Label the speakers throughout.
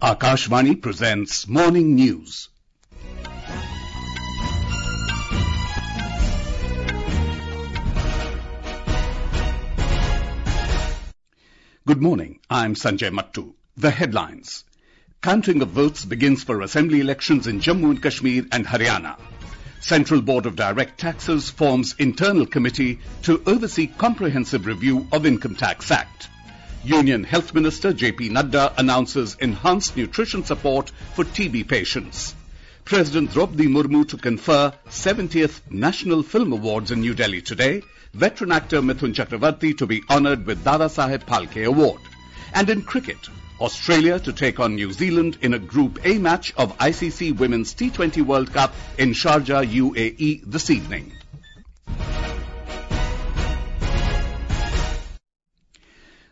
Speaker 1: Akashvani presents Morning News. Good morning. I'm Sanjay Mattu. The headlines. Counting of votes begins for assembly elections in Jammu and Kashmir and Haryana. Central Board of Direct Taxes forms internal committee to oversee comprehensive review of Income Tax Act. Union Health Minister JP Nadda announces enhanced nutrition support for TB patients. President Droupadi Murmu to confer 70th National Film Awards in New Delhi today. Veteran actor Mithun Chakraborty to be honoured with Dadasaheb Phalke Award. And in cricket, Australia to take on New Zealand in a Group A match of ICC Women's T20 World Cup in Sharjah, UAE this evening.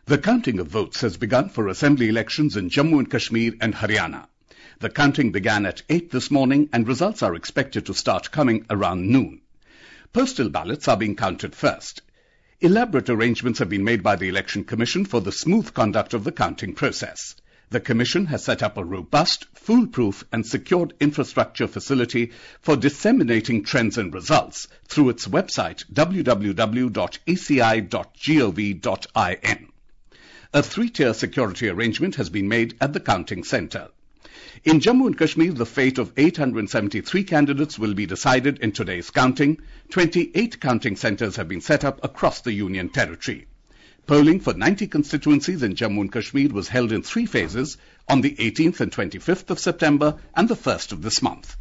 Speaker 1: The counting of votes has begun for assembly elections in Jammu and Kashmir and Haryana. The counting began at 8 this morning and results are expected to start coming around noon. Postal ballots are being counted first. Elaborate arrangements have been made by the Election Commission for the smooth conduct of the counting process. The Commission has set up a robust, foolproof and secured infrastructure facility for disseminating trends and results through its website www.eci.gov.in. A three-tier security arrangement has been made at the counting centre. In Jammu and Kashmir, the fate of 873 candidates will be decided in today's counting. 28 counting centres have been set up across the Union Territory. Polling for 90 constituencies in Jammu and Kashmir was held in three phases on the 18th and 25th of September and the 1st of this month.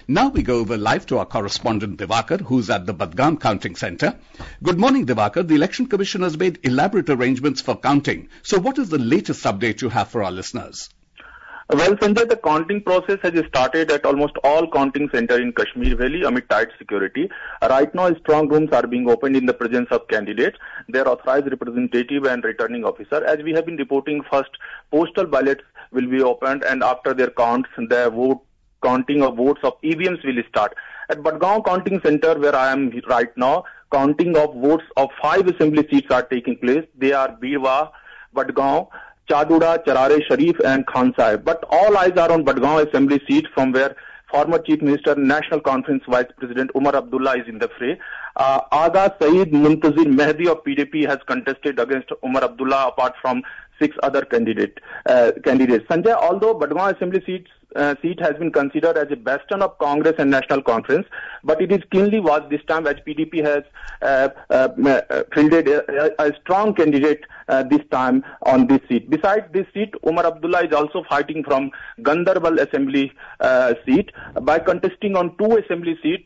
Speaker 1: Now we go over live to our correspondent Divakar, who's at the Budgam Counting Centre. Good morning, Divakar. The Election Commission has made elaborate arrangements for counting. So what is the latest update you have for our listeners?
Speaker 2: Well, Sanjay, the counting process has started at almost all counting centers in Kashmir Valley amid tight security. Right now, strong rooms are being opened in the presence of candidates, their authorized representative and returning officer. As we have been reporting, first postal ballots will be opened and after their counts, the counting of votes of EVMs will start. At Budgam Counting Center, where I am right now, counting of votes of 5 assembly seats are taking place. They are Birwa, Budgam, Chaduda, Charare Sharif and Khan Sahib. But all eyes are on Budgam Assembly seat from where former Chief Minister, National Conference Vice President Umar Abdullah is in the fray. Aga Saeed Muntazir Mehdi of PDP has contested against Umar Abdullah apart from 6 other candidates. Sanjay, although Budgam Assembly seat has been considered as a bastion of Congress and National Conference, but it is keenly watched this time as PDP has fielded a strong candidate this time on this seat. Besides this seat, Umar Abdullah is also fighting from Gandarbal Assembly seat. By contesting on 2 assembly seats,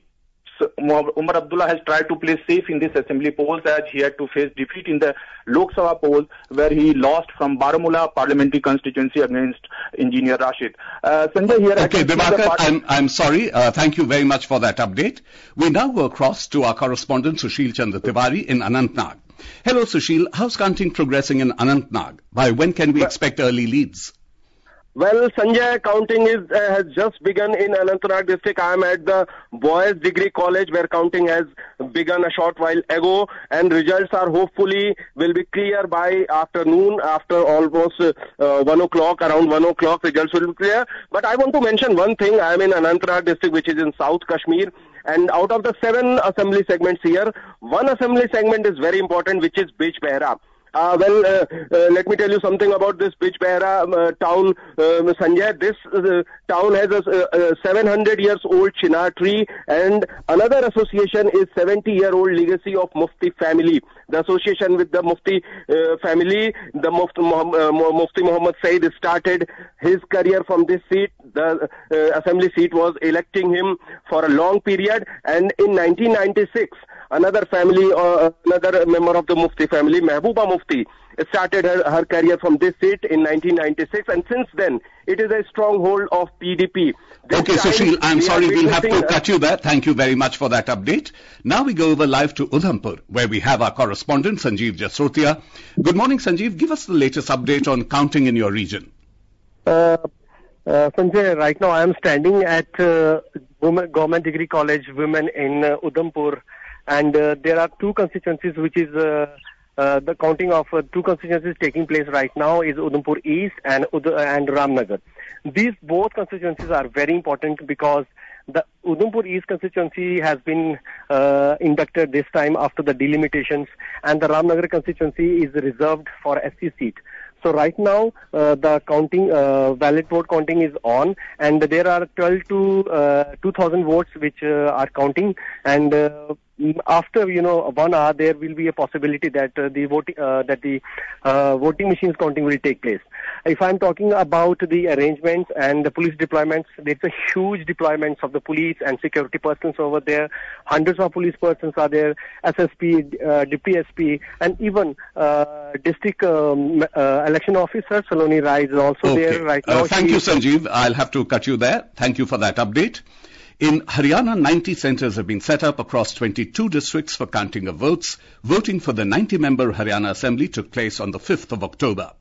Speaker 2: Umar Abdullah has tried to play safe in this assembly polls as he had to face defeat in the Lok Sabha polls where he lost from Baramulla parliamentary constituency against Engineer Rashid. Sanjay here.
Speaker 1: Okay, Divakar, I'm sorry. Thank you very much for that update. We now go across to our correspondent Sushil Chandra Tiwari in Anantnag. Hello Sushil, how's counting progressing in Anantnag? By when can we expect early leads?
Speaker 3: Well, Sanjay, counting has just begun in Anantnag district. I am at the Boys Degree College where counting has begun a short while ago and results are hopefully will be clear by afternoon after almost 1 o'clock, around 1 o'clock results will be clear. But I want to mention one thing. I am in Anantnag district which is in South Kashmir and out of the 7 assembly segments here, 1 assembly segment is very important which is Bijbehra. Let me tell you something about this Bijbehra town, Sanjay. This town has a 700 years old chinar tree and another association is 70-year-old legacy of Mufti family. The association with the Mufti family, the Mufti Muhammad Said started his career from this seat. The assembly seat was electing him for a long period and in 1996, another family, another member of the Mufti family, Mehbooba Mufti, started her career from this seat in 1996 and since then it is a stronghold of PDP.
Speaker 1: Okay, Sushil, I'm sorry, we'll have to cut you there. Thank you very much for that update. Now we go over live to Udhampur where we have our correspondent Sanjeev Jasrotia. Good morning, Sanjeev. Give us the latest update on counting in your region.
Speaker 4: Sanjay, right now I am standing at Government Degree College Women in Udhampur and there are 2 constituencies which is the counting of two constituencies taking place right now is Udhampur East and Ramnagar. These both constituencies are very important because the Udhampur East constituency has been inducted this time after the delimitations, and the Ramnagar constituency is reserved for SC seat. So right now, the counting, ballot vote counting is on, and there are 12 to 2,000 votes which are counting, and after 1 hour there will be a possibility that the voting machines counting will take place. If I'm talking about the arrangements and the police deployments, there's a huge deployments of the police and security persons over there. Hundreds of police persons are there, SSP, Deputy SP, and even district election officer Saloni Rai is also there right now.
Speaker 1: Thank you, Sanjeev. I'll have to cut you there. Thank you for that update. In Haryana, 90 centres have been set up across 22 districts for counting of votes. Voting for the 90-member Haryana Assembly took place on the 5th of October.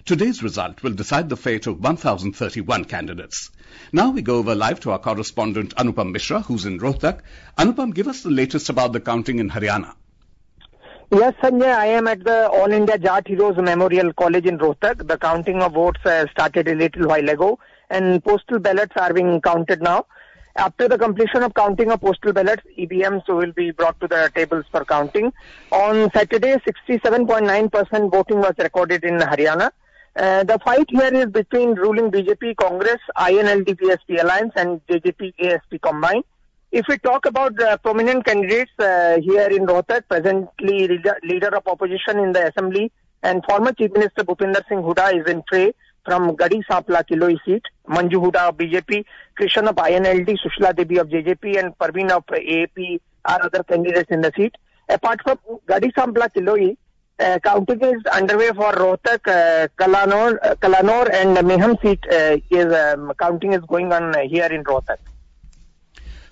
Speaker 1: Today's result will decide the fate of 1,031 candidates. Now we go over live to our correspondent Anupam Mishra, who's in Rohtak. Anupam, give us the latest about the counting in Haryana.
Speaker 5: Yes, Sanjay, I am at the All India Jat Heroes Memorial College in Rohtak. The counting of votes started a little while ago, and postal ballots are being counted now. After the completion of counting of postal ballots, EVMs will be brought to the tables for counting. On Saturday, 67.9% voting was recorded in Haryana. The fight here is between ruling BJP, Congress, INLD-PSP alliance and JJP-ASP combined. If we talk about the prominent candidates here in Rohtak, presently leader of opposition in the assembly and former Chief Minister Bhupinder Singh Hooda is in fray from Gadi Sapla Kiloi seat. Manju Hooda of BJP, Krishan of INLD, Sushila Devi of JJP and Parveen of AAP are other candidates in the seat. Apart from Gadi Sapla Kiloi, counting is underway for Rohtak, Kalanor and Meham seat. Counting is going on here in Rohtak.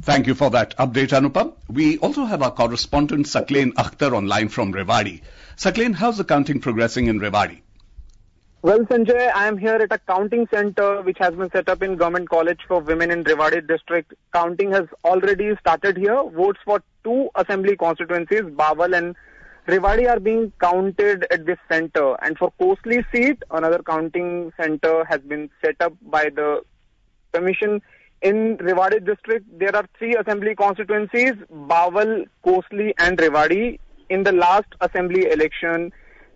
Speaker 1: Thank you for that update, Anupam. We also have our correspondent Sakleen Akhtar online from Rewari. Sakleen, how's the counting progressing in Rewari?
Speaker 6: Well, Sanjay, I am here at a counting center which has been set up in Government College for Women in Rewari district. Counting has already started here. Votes for two assembly constituencies, Bawal and Rewari, are being counted at this center. And for Kosli seat, another counting center has been set up by the commission. In Rewari district, there are three assembly constituencies, Bawal, Kosli and Rewari. In the last assembly election,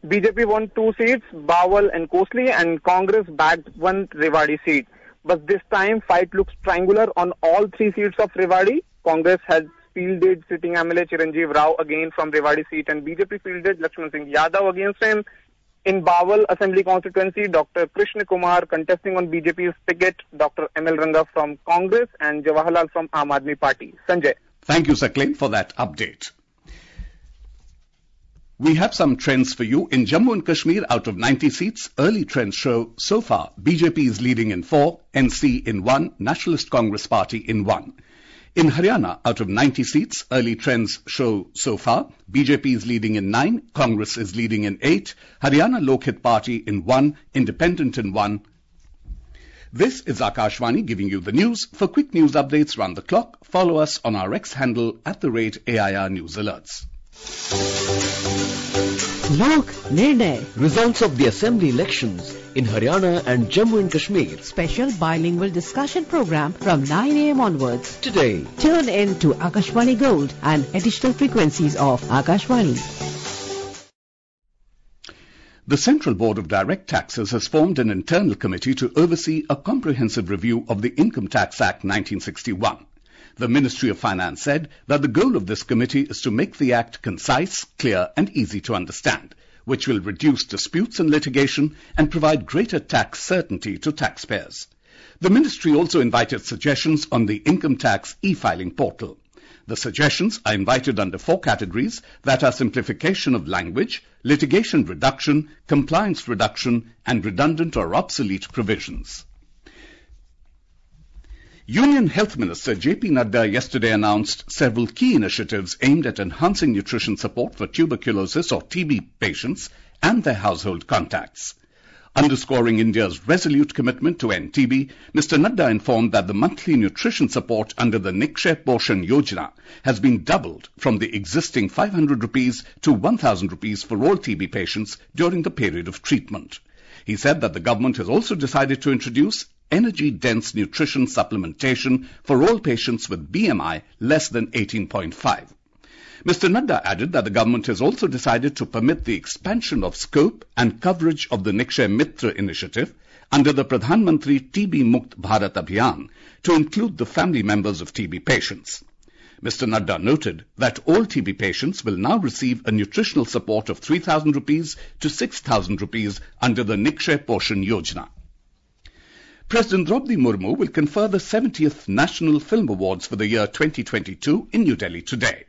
Speaker 6: BJP won 2 seats, Bawal and Kosli, and Congress bagged 1 Rewari seat. But this time, fight looks triangular on all 3 seats of Rewari. Congress has fielded sitting MLA Chiranjeev Rao again from Rewari seat, and BJP fielded Lakshman Singh Yadav against him. In Bawal Assembly constituency, Dr. Krishna Kumar contesting on BJP's ticket, Dr. ML Ranga from Congress and Jawaharlal from Aam Aadmi Party. Sanjay.
Speaker 1: Thank you, Sakleen, for that update. We have some trends for you. In Jammu and Kashmir, out of 90 seats, early trends show so far BJP is leading in 4, NC in 1, Nationalist Congress Party in 1. In Haryana, out of 90 seats, early trends show so far BJP is leading in 9, Congress is leading in 8, Haryana Lok Hit Party in 1, Independent in 1. This is Akashvani giving you the news. For quick news updates round the clock, follow us on our X handle @AIR News Alerts.
Speaker 7: Lok Nirnay. Results of the assembly elections in Haryana and Jammu and Kashmir.
Speaker 8: Special bilingual discussion program from 9 a.m. onwards.
Speaker 7: Today.
Speaker 8: Tune in to Akashvani Gold and additional frequencies of Akashvani.
Speaker 1: The Central Board of Direct Taxes has formed an internal committee to oversee a comprehensive review of the Income Tax Act 1961. The Ministry of Finance said that the goal of this committee is to make the Act concise, clear and easy to understand, which will reduce disputes and litigation and provide greater tax certainty to taxpayers. The Ministry also invited suggestions on the Income Tax e-filing portal. The suggestions are invited under 4 categories that are simplification of language, litigation reduction, compliance reduction and redundant or obsolete provisions. Union Health Minister JP Nadda yesterday announced several key initiatives aimed at enhancing nutrition support for tuberculosis or TB patients and their household contacts. Underscoring India's resolute commitment to end TB, Mr. Nadda informed that the monthly nutrition support under the Nikshay Poshan Yojana has been doubled from the existing 500 rupees to 1,000 rupees for all TB patients during the period of treatment. He said that the government has also decided to introduce energy-dense nutrition supplementation for all patients with BMI less than 18.5. Mr. Nadda added that the government has also decided to permit the expansion of scope and coverage of the Nikshay Mitra initiative under the Pradhan Mantri TB Mukt Bharat Abhiyan to include the family members of TB patients. Mr. Nadda noted that all TB patients will now receive a nutritional support of 3,000 rupees to 6,000 rupees under the Nikshay Poshan Yojana. President Droupadi Murmu will confer the 70th National Film Awards for the year 2022 in New Delhi today.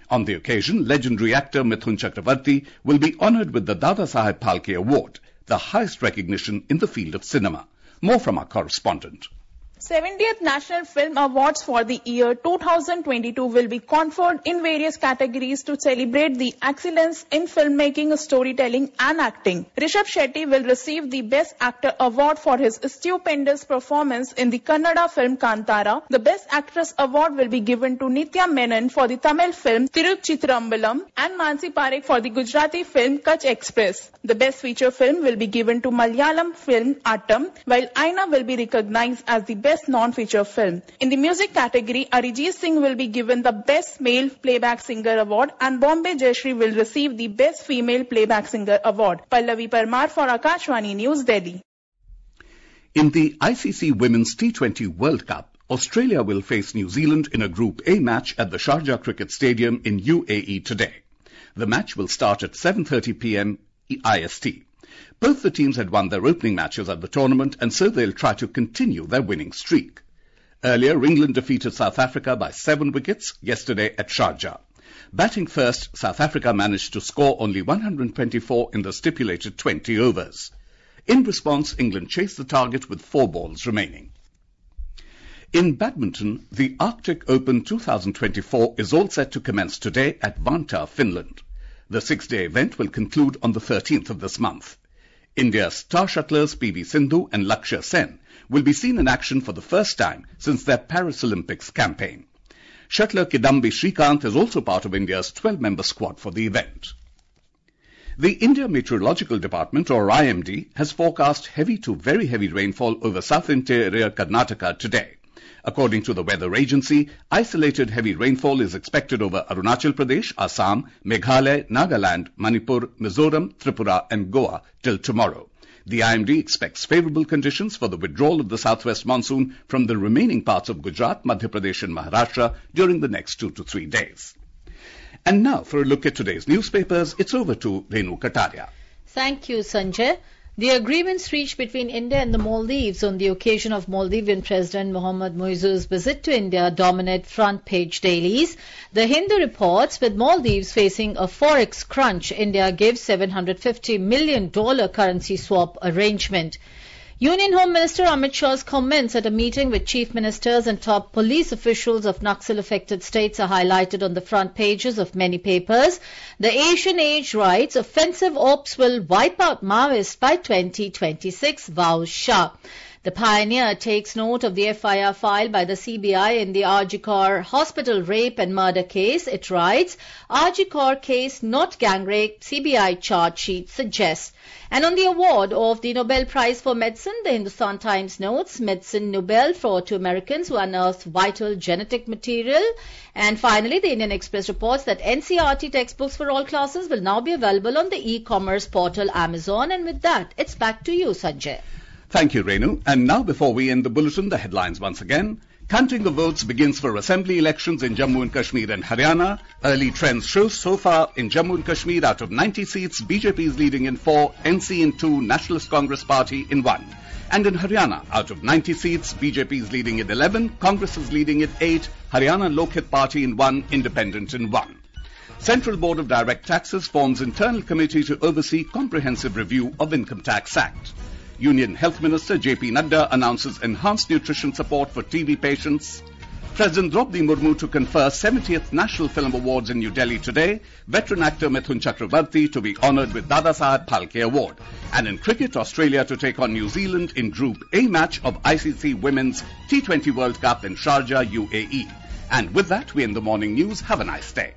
Speaker 1: On the occasion, legendary actor Mithun Chakraborty will be honoured with the Dadasaheb Phalke Award, the highest recognition in the field of cinema. More from our correspondent.
Speaker 9: 70th National Film Awards for the year 2022 will be conferred in various categories to celebrate the excellence in filmmaking, storytelling and acting. Rishabh Shetty will receive the Best Actor Award for his stupendous performance in the Kannada film Kantara. The Best Actress Award will be given to Nitya Menon for the Tamil film Tiruchitrambalam and Mansi Parekh for the Gujarati film Kutch Express. The Best Feature Film will be given to Malayalam film Atom, while Aina will be recognized as the Best Non-Feature Film. In the music category, Arijit Singh will be given the Best Male Playback Singer Award and Bombay Jayashree will receive the Best Female Playback Singer Award. Pallavi Parmar for Akashvani News, Delhi.
Speaker 1: In the ICC Women's T20 World Cup, Australia will face New Zealand in a Group A match at the Sharjah Cricket Stadium in UAE today. The match will start at 7:30 p.m. IST. Both the teams had won their opening matches at the tournament and so they'll try to continue their winning streak. Earlier, England defeated South Africa by 7 wickets yesterday at Sharjah. Batting first, South Africa managed to score only 124 in the stipulated 20 overs. In response, England chased the target with 4 balls remaining. In badminton, the Arctic Open 2024 is all set to commence today at Vantaa, Finland. The 6-day event will conclude on the 13th of this month. India's star shuttlers PV Sindhu and Lakshya Sen will be seen in action for the first time since their Paris Olympics campaign. Shuttler Kidambi Srikanth is also part of India's 12-member squad for the event. The India Meteorological Department, or IMD, has forecast heavy to very heavy rainfall over south interior Karnataka today. According to the weather agency, isolated heavy rainfall is expected over Arunachal Pradesh, Assam, Meghalaya, Nagaland, Manipur, Mizoram, Tripura and Goa till tomorrow. The IMD expects favourable conditions for the withdrawal of the southwest monsoon from the remaining parts of Gujarat, Madhya Pradesh and Maharashtra during the next 2 to 3 days. And now for a look at today's newspapers, it's over to Renu Kataria.
Speaker 10: Thank you, Sanjay. The agreements reached between India and the Maldives on the occasion of Maldivian President Mohamed Muizzu's visit to India dominate front-page dailies. The Hindu reports, with Maldives facing a forex crunch, India gives $750 million currency swap arrangement. Union Home Minister Amit Shah's comments at a meeting with chief ministers and top police officials of Naxal-affected states are highlighted on the front pages of many papers. The Asian Age writes, offensive ops will wipe out Maoists by 2026, vows Shah. The Pioneer takes note of the FIR filed by the CBI in the RG Kaur hospital rape and murder case. It writes, RG Kaur case not gang rape, CBI charge sheet suggests. And on the award of the Nobel Prize for Medicine, the Hindustan Times notes, Medicine Nobel for 2 Americans who unearthed vital genetic material. And finally, the Indian Express reports that NCERT textbooks for all classes will now be available on the e-commerce portal Amazon. And with that, it's back to you, Sanjay.
Speaker 1: Thank you, Renu. And now, before we end the bulletin, the headlines once again. Counting of votes begins for assembly elections in Jammu and Kashmir and Haryana. Early trends show so far in Jammu and Kashmir, out of 90 seats, BJP is leading in 4, NC in 2, Nationalist Congress Party in 1. And in Haryana, out of 90 seats, BJP is leading in 11, Congress is leading in 8, Haryana Lokhit Party in 1, Independent in 1. Central Board of Direct Taxes forms internal committee to oversee comprehensive review of Income Tax Act. Union Health Minister JP Nadda announces enhanced nutrition support for TB patients. President Droupadi Murmu to confer 70th National Film Awards in New Delhi today. Veteran actor Mithun Chakraborty to be honoured with Dadasaheb Phalke Award. And in cricket, Australia to take on New Zealand in Group A match of ICC Women's T20 World Cup in Sharjah, UAE. And with that, we end the morning news. Have a nice day.